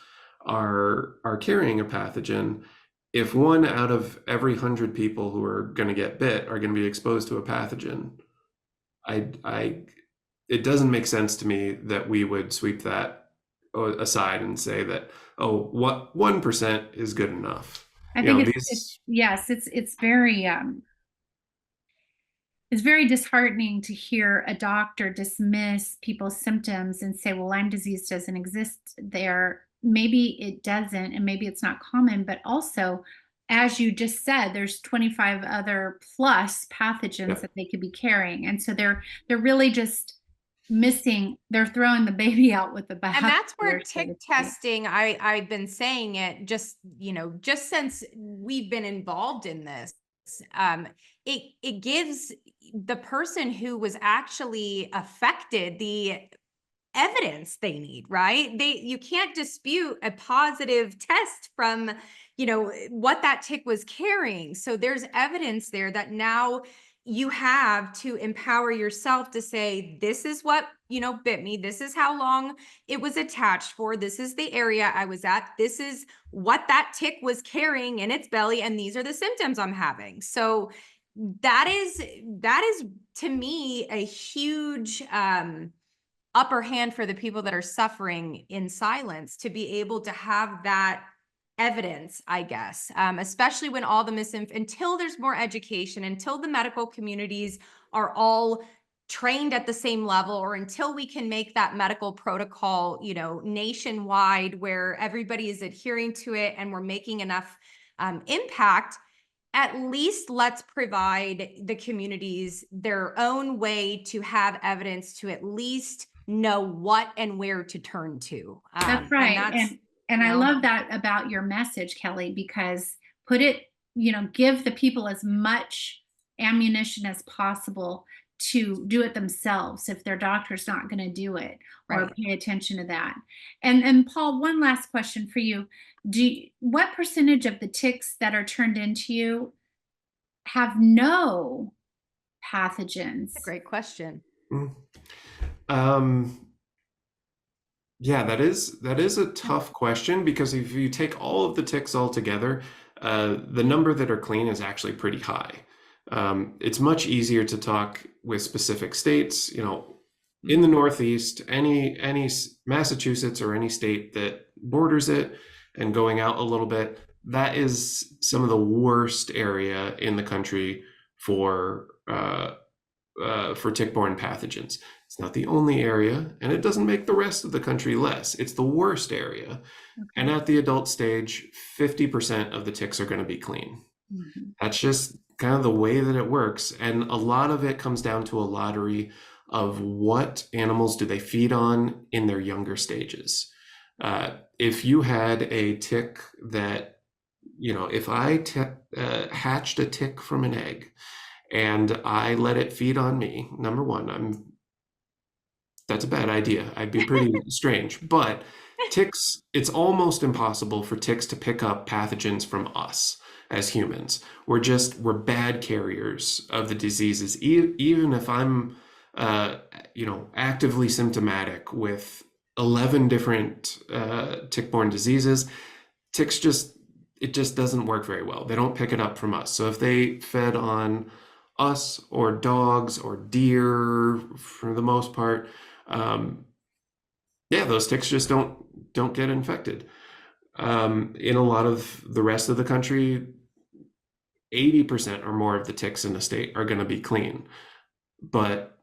are carrying a pathogen, if 1 out of every 100 people who are going to get bit are going to be exposed to a pathogen, it doesn't make sense to me that we would sweep that aside and say that, oh, what 1% is good enough. I think it's very disheartening to hear a doctor dismiss people's symptoms and say, well, Lyme disease doesn't exist there. Maybe it doesn't, and maybe it's not common, but also, as you just said, there's 25 other plus pathogens that they could be carrying. And so they're really just they're throwing the baby out with the And that's where bathwater, so to tick speak. testing, I've been saying it just, just since we've been involved in this, um, it gives the person who was actually affected the evidence they need, right? You can't dispute a positive test from, what that tick was carrying. So there's evidence there that now you have to empower yourself to say, this is what, bit me. This is how long it was attached for. This is the area I was at. This is what that tick was carrying in its belly. And these are the symptoms I'm having. So that is to me a huge, upper hand for the people that are suffering in silence to be able to have that evidence, I guess, especially when all the until there's more education, until the medical communities are all trained at the same level, or until we can make that medical protocol, nationwide, where everybody is adhering to it and we're making enough impact. At least let's provide the communities their own way to have evidence to at least know what and where to turn to. That's right. And I know. love that about your message, Kelly, because put it, give the people as much ammunition as possible to do it themselves if their doctor's not going to do it, or Right. pay attention to that. And Paul, one last question for you. What percentage of the ticks that are turned into you have no pathogens? Great question. Mm. Yeah, that is a tough question, because if you take all of the ticks all together, the number that are clean is actually pretty high. It's much easier to talk with specific states, in the Northeast, any Massachusetts or any state that borders it, and going out a little bit, that is some of the worst area in the country for tick-borne pathogens. It's not the only area, and it doesn't make the rest of the country less. It's the worst area. Okay. And at the adult stage, 50% of the ticks are going to be clean. Mhm. That's just kind of the way that it works. And a lot of it comes down to a lottery of what animals do they feed on in their younger stages. If you had a tick that, if I hatched a tick from an egg and I let it feed on me, number one, that's a bad idea. I'd be pretty strange. But ticks, it's almost impossible for ticks to pick up pathogens from us as humans. We're bad carriers of the diseases. Even if I'm, actively symptomatic with 11 different tick-borne diseases, it just doesn't work very well. They don't pick it up from us. So if they fed on us or dogs or deer, for the most part, those ticks just don't get infected. In a lot of the rest of the country, 80% or more of the ticks in the state are going to be clean. But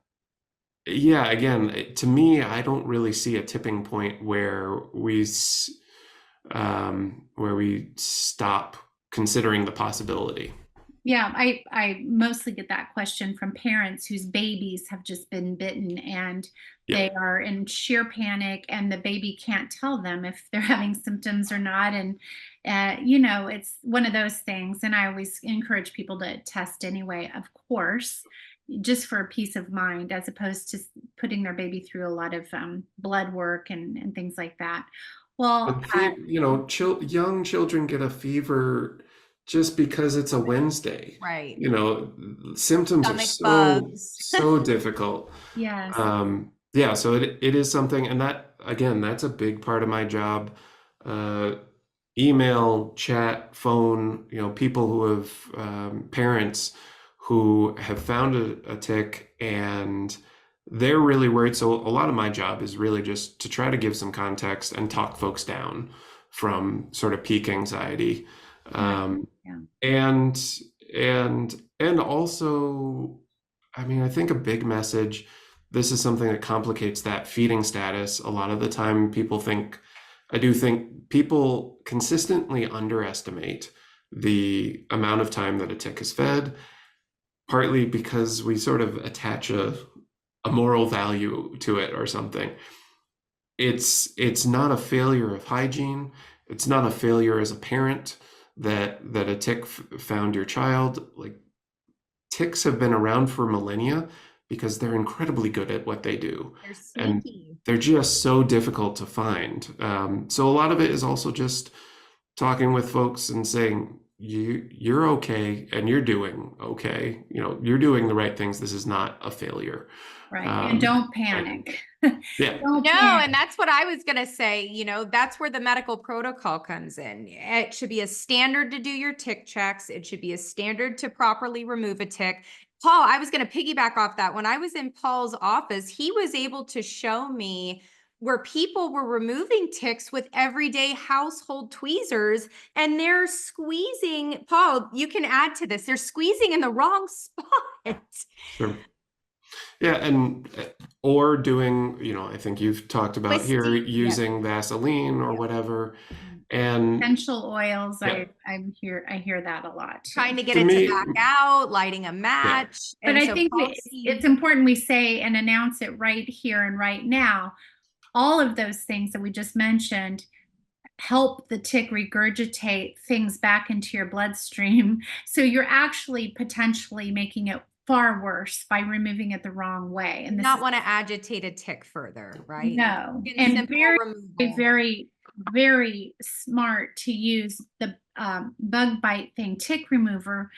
yeah, again, to me, I don't really see a tipping point where we stop considering the possibility. Yeah, I mostly get that question from parents whose babies have just been bitten, and they are in sheer panic, and the baby can't tell them if they're having symptoms or not. And, it's one of those things. And I always encourage people to test anyway, of course, just for peace of mind, as opposed to putting their baby through a lot of blood work and things like that. Well, But young children get a fever just because it's a Wednesday. Right. Symptoms Stomach are bugs. so difficult. yes. So it is something, and that, again, that's a big part of my job. Email, chat, phone, people who have parents who have found a tick and they're really worried. So a lot of my job is really just to try to give some context and talk folks down from sort of peak anxiety. And also, I think a big message, this is something that complicates that feeding status. A lot of the time I do think people consistently underestimate the amount of time that a tick is fed, partly because we sort of attach a a moral value to it or something. It's not a failure of hygiene. It's not a failure as a parent that a tick found your child. Like, ticks have been around for millennia because they're incredibly good at what they do, They're and sneaky. they're just so difficult to find. So a lot of it is also just talking with folks and saying, you're okay and you're doing okay. You're doing the right things. This is not a failure. Right. And don't panic. Yeah. Don't No, panic. and that's what I was going to say. That's where the medical protocol comes in. It should be a standard to do your tick checks. It should be a standard to properly remove a tick. Paul, I was going to piggyback off that. When I was in Paul's office, he was able to show me where people were removing ticks with everyday household tweezers, and they're squeezing. Paul, you can add to this. They're squeezing in the wrong spot. Sure. Yeah, and or doing, I think you've talked about here Twisting, using Vaseline or whatever, and Essential oils. yeah, I hear that a lot too. trying to get to it to me, back out, lighting a yeah, match. But And I so think Paul it's important we say and announce it right here and right now. All of those things that we just mentioned help the tick regurgitate things back into your bloodstream. So you're actually potentially making it far worse by removing it the wrong way. And this not is want to agitate a tick further, right? no, Get and simple very, removal. very, very smart to use the bug bite thing, tick remover,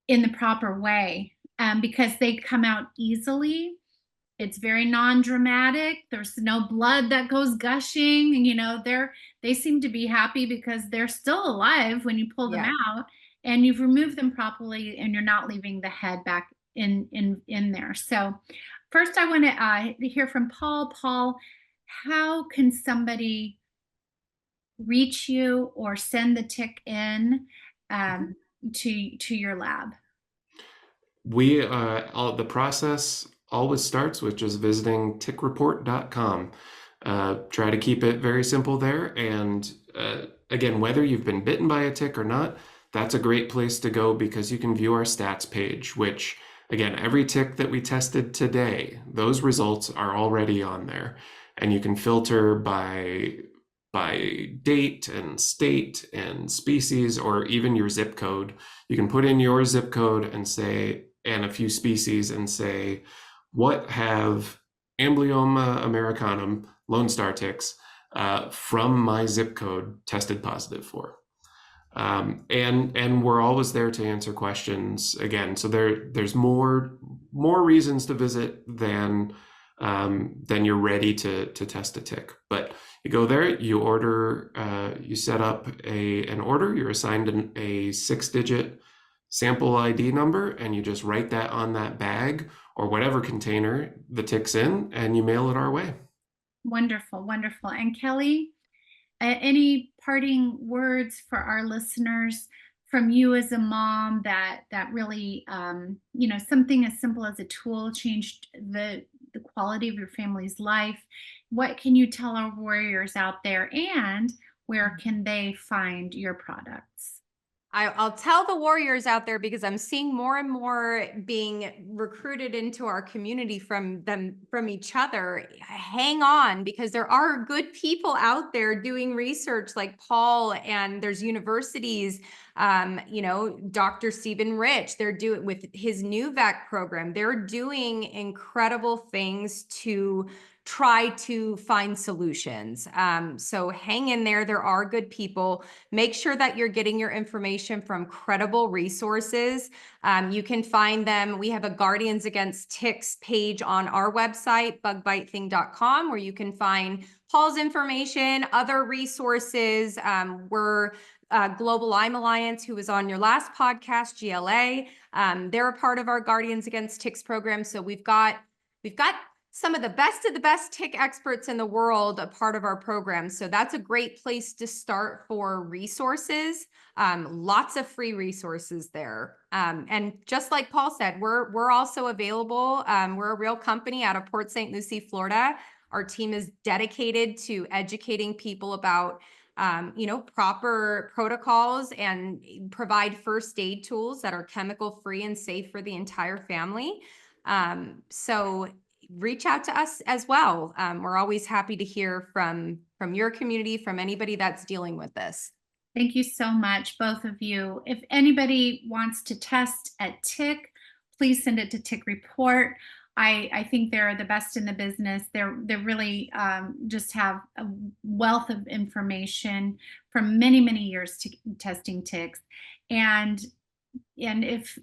in the proper way, because they come out easily. It's very non-dramatic. There's no blood that goes gushing. They seem to be happy because they're still alive when you pull them Yeah. out, and you've removed them properly, and you're not leaving the head back in there. So first I want to hear from Paul. Paul, how can somebody reach you or send the tick in to your lab? the process always starts with just visiting tickreport.com. Try to keep it very simple there. And again, whether you've been bitten by a tick or not, that's a great place to go because you can view our stats page, which, again, every tick that we tested today, those results are already on there. And you can filter by date and state and species, or even your zip code. You can put in your zip code and say, and a few species, and say, what have Amblyomma americanum Lone Star ticks from my zip code tested positive for? And we're always there to answer questions again. So there's more reasons to visit than you're ready to test a tick. But you go there, you order, you set up an order, you're assigned a 6-digit sample ID number, and you just write that on that bag or whatever container the tick's in, and you mail it our way. Wonderful, wonderful. And Kelly, any parting words for our listeners from you as a mom that really, something as simple as a tool changed the quality of your family's life? What can you tell our warriors out there, and where can they find your products? I'll tell the warriors out there, because I'm seeing more and more being recruited into our community from each other. Hang on, because there are good people out there doing research like Paul, and there's universities, Dr. Stephen Rich, they're doing with his new VAC program. They're doing incredible things to try to find solutions. So hang in there. There are good people. Make sure that you're getting your information from credible resources. You can find them. We have a Guardians Against Ticks page on our website, bugbitething.com, where you can find Paul's information, other resources. We're Global Lyme Alliance, who was on your last podcast, GLA. They're a part of our Guardians Against Ticks program. So we've got some of the best tick experts in the world a part of our program. So that's a great place to start for resources. Lots of free resources there. And just like Paul said, we're also available. We're a real company out of Port St. Lucie, Florida. Our team is dedicated to educating people about proper protocols, and provide first aid tools that are chemical free and safe for the entire family. So reach out to us as well. We're always happy to hear from your community, from anybody that's dealing with this. Thank you so much, both of you. If anybody wants to test at Tick, please send it to Tick Report. I think they're the best in the business. They're really just have a wealth of information from many years to testing ticks. And if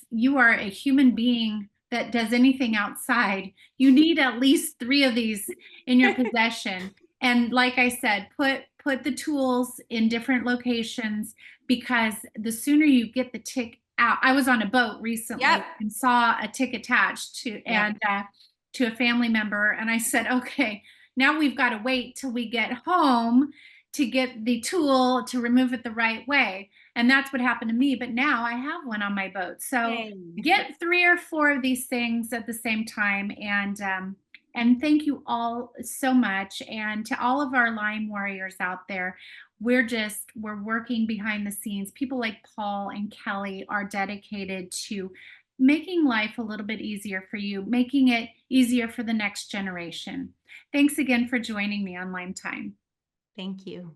you are a human being that does anything outside, you need at least 3 of these in your possession. And like I said, put the tools in different locations, because the sooner you get the tick out. I was on a boat recently and saw a tick attached to to a family member, and I said, okay, now we've got to wait till we get home to get the tool to remove it the right way. And that's what happened to me. But now I have one on my boat. So get 3 or 4 of these things at the same time. And thank you all so much. And to all of our Lyme warriors out there, we're working behind the scenes. People like Paul and Kelly are dedicated to making life a little bit easier for you, making it easier for the next generation. Thanks again for joining me on Lyme Time. Thank you.